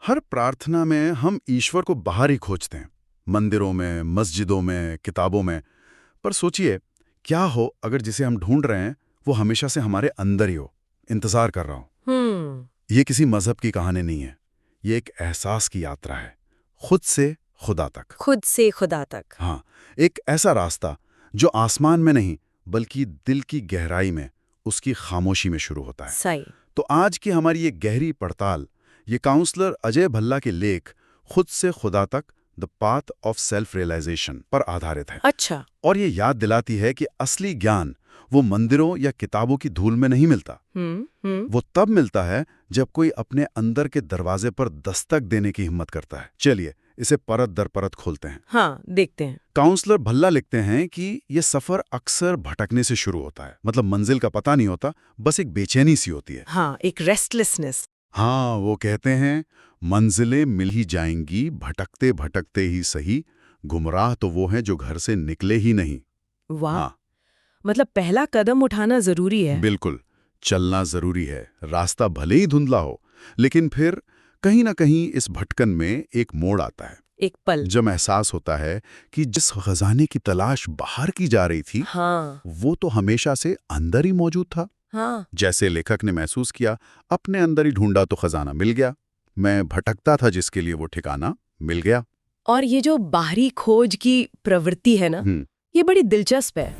हर प्रार्थना में हम ईश्वर को बाहर ही खोजते हैं, मंदिरों में, मस्जिदों में, किताबों में। पर सोचिए, क्या हो अगर जिसे हम ढूंढ रहे हैं वो हमेशा से हमारे अंदर ही हो, इंतजार कर रहा हो। ये किसी मजहब की कहानी नहीं है, ये एक एहसास की यात्रा है, खुद से खुदा तक। खुद से खुदा तक। हाँ, एक ऐसा रास्ता जो आसमान में नहीं बल्कि दिल की गहराई में, उसकी खामोशी में शुरू होता है। सही। तो आज की हमारी ये गहरी पड़ताल, ये काउंसलर अजय भल्ला के लेख खुद से खुदा तक the path of self realisation पर आधारित है। अच्छा। और ये याद दिलाती है कि असली ज्ञान वो मंदिरों या किताबों की धूल में नहीं मिलता। वो तब मिलता है जब कोई अपने अंदर के दरवाजे पर दस्तक देने की हिम्मत करता है। चलिए इसे परत दर परत खोलते हैं। हाँ, देखते हैं। काउंसलर भल्ला लिखते हैं कि ये सफर अक्सर भटकने से शुरू होता है, मतलब मंजिल का पता नहीं होता, बस एक बेचैनी सी होती है। हाँ, एक रेस्टलेसनेस। हाँ, वो कहते हैं मंजिलें मिल ही जाएंगी, भटकते भटकते ही सही, गुमराह तो वो हैं जो घर से निकले ही नहीं। वाह। हाँ, मतलब पहला कदम उठाना जरूरी है। बिल्कुल, चलना जरूरी है। रास्ता भले ही धुंधला हो, लेकिन फिर कहीं ना कहीं इस भटकन में एक मोड़ आता है, एक पल जब एहसास होता है कि जिस खजाने की तलाश बाहर की जा रही थी, हाँ। वो तो हमेशा से अंदर ही मौजूद था। हाँ। जैसे लेखक ने महसूस किया, अपने अंदर ही ढूंढा तो खजाना मिल गया। मैं भटकता था जिसके लिए वो ठिकाना मिल गया। और ये जो बाहरी खोज की प्रवृत्ति है ना, ये बड़ी दिलचस्प है।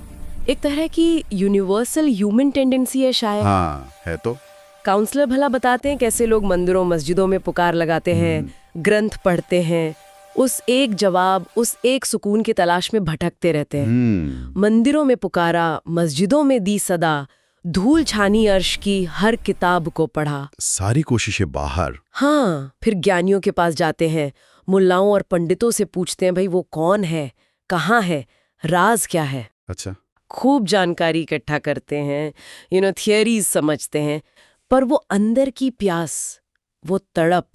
एक तरह की यूनिवर्सल ह्यूमन टेंडेंसी है शायद। हाँ, है तो। काउंसलर भला बताते हैं कैसे लोग मंदिरों मस्जिदों में पुकार लगाते हैं, ग्रंथ पढ़ते हैं, उस एक जवाब, उस एक सुकून की तलाश में भटकते रहते हैं। मंदिरों में पुकारा, मस्जिदों में दी सदा, धूल छानी अर्श की हर किताब को पढ़ा, सारी कोशिशें बाहर। हाँ, फिर ज्ञानियों के पास जाते हैं, मुल्लाओं और पंडितों से पूछते हैं भाई वो कौन है, कहाँ है, राज क्या है। अच्छा। खूब जानकारी इकट्ठा करते हैं, थियरीज समझते हैं, पर वो अंदर की प्यास, वो तड़प,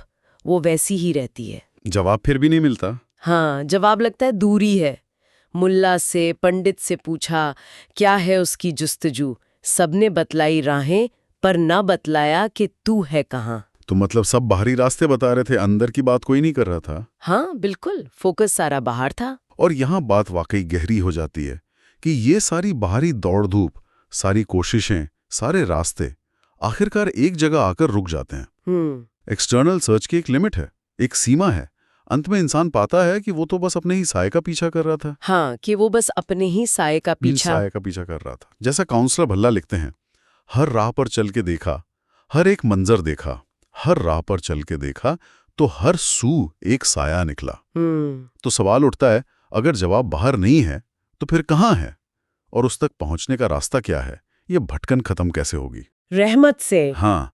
वो वैसी ही रहती है। जवाब फिर भी नहीं मिलता। हाँ, जवाब लगता है दूरी है। मुल्ला से, पंडित से पूछा क्या है उसकी जुस्तजू, सबने बतलाई राहें, पर ना बतलाया कि तू है कहाँ। तो मतलब सब बाहरी रास्ते बता रहे थे, अंदर की बात कोई नहीं कर रहा था। हाँ बिल्कुल, फोकस सारा बाहर था। और यहाँ बात वाकई गहरी हो जाती है कि ये सारी बाहरी दौड़ धूप, सारी कोशिशें, सारे रास्ते आखिरकार एक जगह आकर रुक जाते हैं। एक्सटर्नल सर्च की एक लिमिट है, एक सीमा है। अंत में इंसान पाता है कि वो तो बस अपने ही साये का पीछा कर रहा था। हाँ, कि वो बस अपने ही साये का पीछा कर रहा था। जैसा काउंसलर भल्ला लिखते हैं, हर राह पर चल के देखा, हर एक मंजर देखा, हर राह पर चल के देखा तो हर सू एक साया निकला। तो सवाल उठता है, अगर जवाब बाहर नहीं है तो फिर कहाँ है, और उस तक पहुंचने का रास्ता क्या है? ये भटकन खत्म कैसे होगी? रहमत से। हाँ,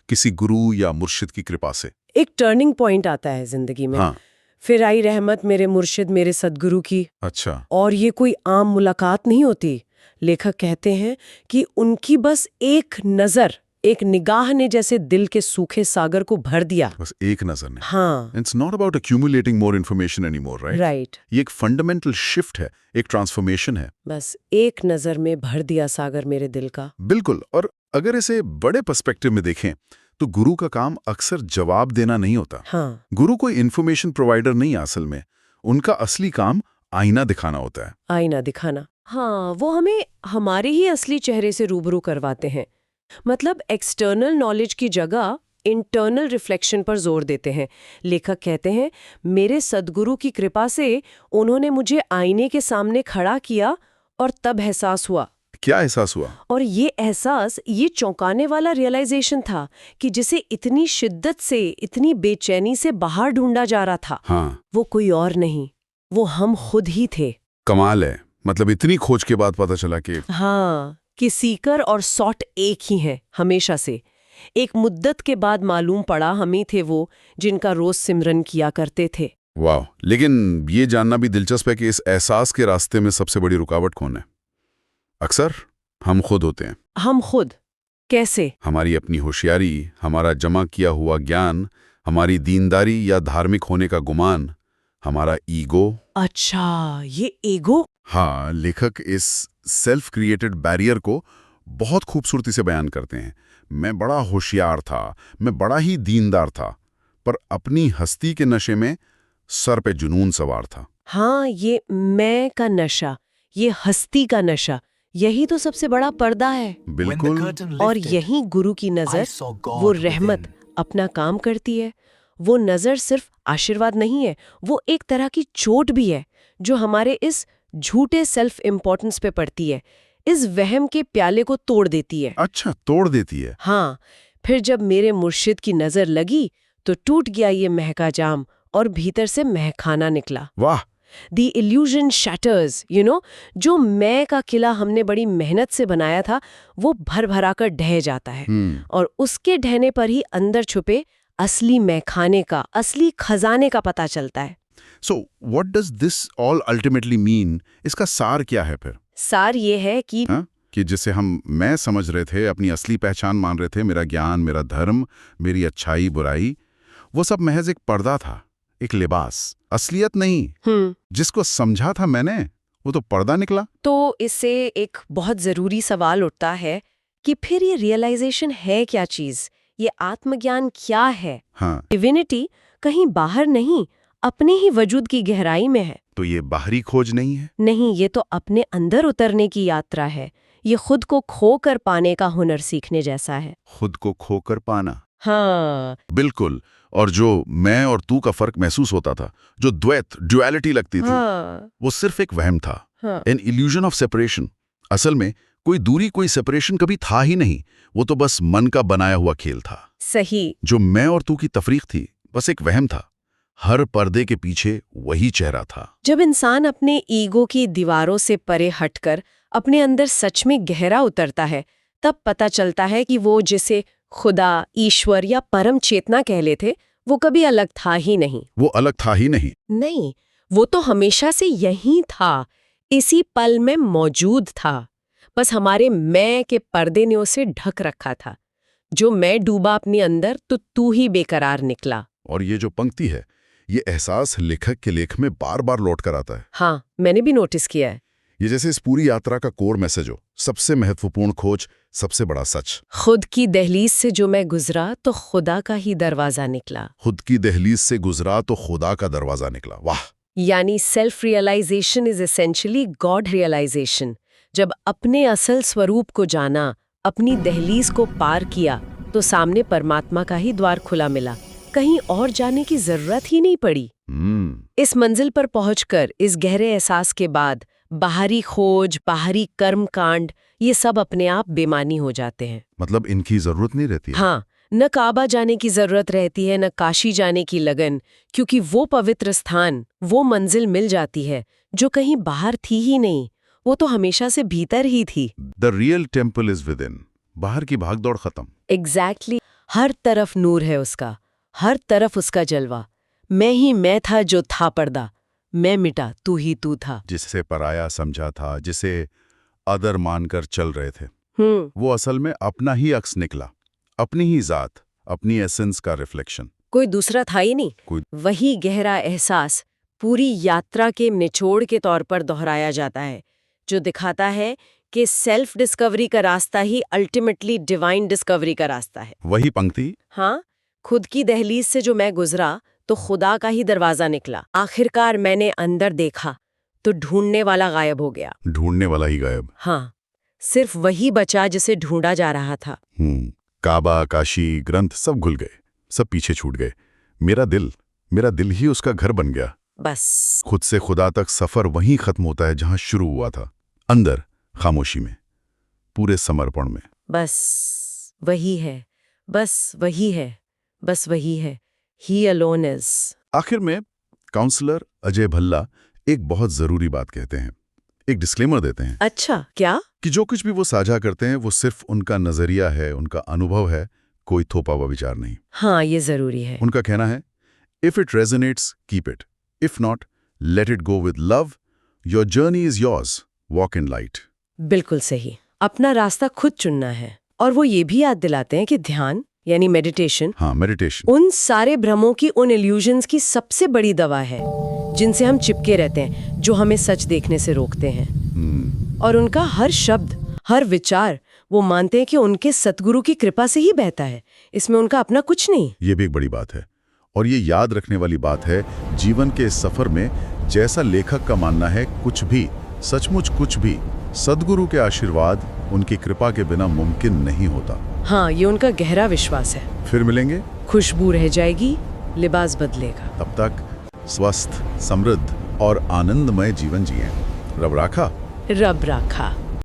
किसी गुरु या मुर्शिद की कृपा से। एक टर्निंग पॉइंट आता है जिंदगी में। हाँ। फिर आई रहमत मेरे मुर्शिद, मेरे सदगुरु की। अच्छा। और ये कोई आम मुलाकात नहीं होती। लेखक कहते हैं कि उनकी बस एक नजर, एक निगाह ने जैसे दिल के सूखे सागर को भर दिया। बस एक नजर ने। हाँ। It's not about accumulating more information anymore, right? Right. ये एक फंडामेंटल शिफ्ट है, एक ट्रांसफॉर्मेशन है। बस एक नजर में भर दिया सागर मेरे दिल का। बिल्कुल। और अगर इसे बड़े पर्सपेक्टिव में देखें तो गुरु का काम अक्सर जवाब देना नहीं होता। हाँ। गुरु कोई इन्फॉर्मेशन प्रोवाइडर नहीं, असल में उनका असली काम आईना दिखाना होता है। आईना दिखाना। हाँ, वो हमें हमारे ही असली चेहरे से रूबरू करवाते हैं। मतलब एक्सटर्नल नॉलेज की जगह इंटरनल रिफ्लेक्शन पर जोर देते हैं। लेखक कहते हैं, मेरे सद्गुरु की कृपा से उन्होंने मुझे आईने के सामने खड़ा किया और तब एहसास हुआ। क्या एहसास हुआ? और ये एहसास, ये चौंकाने वाला रियलाइजेशन था कि जिसे इतनी शिद्दत से, इतनी बेचैनी से बाहर ढूंढा जा रहा था, हाँ, वो कोई और नहीं, वो हम खुद ही थे। कमाल है। मतलब इतनी खोज के बाद पता चला कि हाँ, कि सीकर और सॉट एक ही हैं हमेशा से। एक मुद्दत के बाद मालूम पड़ा हम ही थे वो जिनका रोज सिमरन किया करते थे। वाह। लेकिन ये जानना भी दिलचस्प है कि इस एहसास के रास्ते में सबसे बड़ी रुकावट कौन है? अक्सर हम खुद होते हैं। हम खुद? कैसे? हमारी अपनी होशियारी, हमारा जमा किया हुआ ज्ञान, हमारी दीनदारी या धार्मिक होने का गुमान, हमारा ईगो। अच्छा, ये ईगो? हाँ, लेखक इस सेल्फ क्रिएटेड बैरियर को बहुत खूबसूरती से बयान करते हैं। मैं बड़ा होशियार था, मैं बड़ा ही दीनदार था, पर अपनी हस्ती के नशे में सर पे जुनून सवार था। हाँ, ये मैं का नशा, ये हस्ती का नशा, यही तो सबसे बड़ा पर्दा है। बिल्कुल। और यही गुरु की नजर, वो रहमत अपना काम करती है। वो नजर सिर्फ आशीर्वाद नहीं है, वो एक तरह की चोट भी है जो हमारे इस झूठे सेल्फ इम्पोर्टेंस पे पड़ती है, इस वहम के प्याले को तोड़ देती है। अच्छा, तोड़ देती है। हाँ, फिर जब मेरे मुर्शिद की नजर लगी तो टूट गया ये महका जाम और भीतर से महखाना निकला। वाह। The illusion shatters, जो मैं का किला हमने बड़ी मेहनत से बनाया था, वो भर भराकर ढह जाता है। और उसके ढहने पर ही अंदर छुपे असली मैखाने का, असली खजाने का पता चलता है। So, what does this all ultimately mean? इसका सार क्या है फिर? सार ये है कि जिसे हम मैं समझ रहे थे, अपनी असली पहचान मान रहे थे, मेरा ज्ञान, मेरा धर्म, मेरी अच्छाई बुराई, वो सब महज एक पर्दा था, एक लिबास, असलियत नहीं। जिसको समझा था मैंने, वो तो पर्दा निकला। तो इससे एक बहुत जरूरी सवाल उठता है कि फिर ये रियलाइजेशन है क्या चीज, ये आत्मज्ञान क्या है? हाँ। डिविनिटी कहीं बाहर नहीं, अपने ही वजूद की गहराई में है। तो ये बाहरी खोज नहीं है? नहीं, ये तो अपने अंदर उतरने की यात्रा है। ये खुद को खोकर पाने का हुनर सीखने जैसा है। खुद को खोकर पाना। हाँ, बिल्कुल। और जो मैं और तू का फर्क महसूस होता था, जो द्वैत, ड्युअलिटी लगती थी, हाँ, वो सिर्फ एक वहम था। हाँ। An illusion of separation. असल में कोई दूरी, कोई सेपरेशन कभी था ही नहीं। वो तो बस मन का बनाया हुआ खेल था। सही। जो मैं और तू की तफरीक थी, बस एक वहम था। हर पर्दे के पीछे वही चेहरा था। जब इंसान अपने ईगो की दीवारों से परे हटकर अपने अंदर सच में गहरा उतरता है, तब पता चलता है कि वो जिसे खुदा, ईश्वर या परम चेतना कह लेते, वो कभी अलग था ही नहीं। वो अलग था ही नहीं। नहीं, वो तो हमेशा से यही था, इसी पल में मौजूद था। बस हमारे मैं के पर्दे ने उसे ढक रखा था। जो मैं डूबा अपने अंदर, तो तू ही बेकरार निकला। और ये जो पंक्ति है, ये एहसास लेखक के लेख में बार बार लौट कर आता है। हाँ, मैंने भी नोटिस किया है। ये जैसे इस पूरी यात्रा का कोर मैसेज हो, सबसे महत्वपूर्ण खोज, सबसे बड़ा सच। खुद की दहलीज से जो मैं गुजरा तो खुदा का ही दरवाजा निकला। खुद की दहलीज से गुजरा तो खुदा का दरवाजा निकला। वाह। यानी self realisation is essentially God realisation. जब अपने असल स्वरूप को जाना, अपनी दहलीज को पार किया, तो सामने परमात्मा का ही द्वार खुला मिला। कहीं और जाने की जरूरत ही नहीं पड़ी। इस मंजिल पर पहुंचकर, इस गहरे एहसास के बाद, बाहरी खोज, बाहरी कर्मकांड, ये सब अपने आप बेमानी हो जाते हैं। मतलब इनकी जरूरत नहीं रहती है। हाँ, न काबा जाने की जरूरत रहती है, न काशी जाने की लगन, क्योंकि वो पवित्र स्थान, वो मंजिल मिल जाती है जो कहीं बाहर थी ही नहीं, वो तो हमेशा से भीतर ही थी। The real temple is with in. बाहर की भागदौड़ खत्म। एग्जैक्टली। हर तरफ नूर है उसका, हर तरफ उसका जलवा। मैं ही मैं था जो था पर्दा, मैं मिटा तू ही तू था। जिसे पराया समझा था, जिसे अदर मानकर चल रहे थे, वो असल में अपना ही अक्स निकला, अपनी ही जात, अपनी एसेंस का रिफ्लेक्शन। कोई दूसरा था ही नहीं। वही गहरा एहसास पूरी यात्रा के निचोड़ के तौर पर दोहराया जाता है, जो दिखाता है कि सेल्फ डिस्कवरी का रास्ता ही अल्टीमेटली डिवाइन डिस्कवरी का रास्ता है। वही पंक्ति। हाँ, खुद की दहलीज से जो मैं गुजरा तो खुदा का ही दरवाजा निकला। आखिरकार मैंने अंदर देखा तो ढूंढने वाला गायब हो गया। ढूंढने वाला ही गायब। हाँ, सिर्फ वही बचा जिसे ढूंढा जा रहा था। काबा, काशी, ग्रंथ सब घुल गए, सब पीछे छूट गए। मेरा दिल ही उसका घर बन गया। बस खुद से खुदा तक सफर वहीं खत्म होता है जहां शुरू हुआ था, अंदर, खामोशी में, पूरे समर्पण में। बस वही है, बस वही है, बस वही है। He alone is। आखिर में काउंसलर अजय भल्ला एक बहुत जरूरी बात कहते हैं, एक डिस्क्लेमर देते हैं। अच्छा, क्या? कि जो कुछ भी वो साझा करते हैं वो सिर्फ उनका नजरिया है, उनका अनुभव है, कोई थोपा हुआ विचार नहीं। हाँ, ये जरूरी है। उनका कहना है, if it resonates keep it, if not let it go with love, your journey is yours, walk in light. बिल्कुल सही। अपना रास्ता खुद चुनना है। और वो ये भी याद दिलाते हैं कि ध्यान यानी मेडिटेशन, हाँ मेडिटेशन, उन सारे भ्रमों की, उन इल्यूजन्स की सबसे बड़ी दवा है जिनसे हम चिपके रहते हैं, जो हमें सच देखने से रोकते हैं। और उनका हर शब्द, हर विचार, वो मानते हैं कि उनके सतगुरु की कृपा से ही बहता है, इसमें उनका अपना कुछ नहीं। ये भी एक बड़ी बात है। और ये याद रखने वाली बात है, जीवन के इस सफर में जैसा लेखक का मानना है, कुछ भी, सचमुच कुछ भी, सद्गुरु के आशीर्वाद, उनकी कृपा के बिना मुमकिन नहीं होता। हाँ, ये उनका गहरा विश्वास है। फिर मिलेंगे। खुशबू रह जाएगी, लिबास बदलेगा। तब तक स्वस्थ, समृद्ध और आनंदमय जीवन जिएं। रब राखा। रब राखा।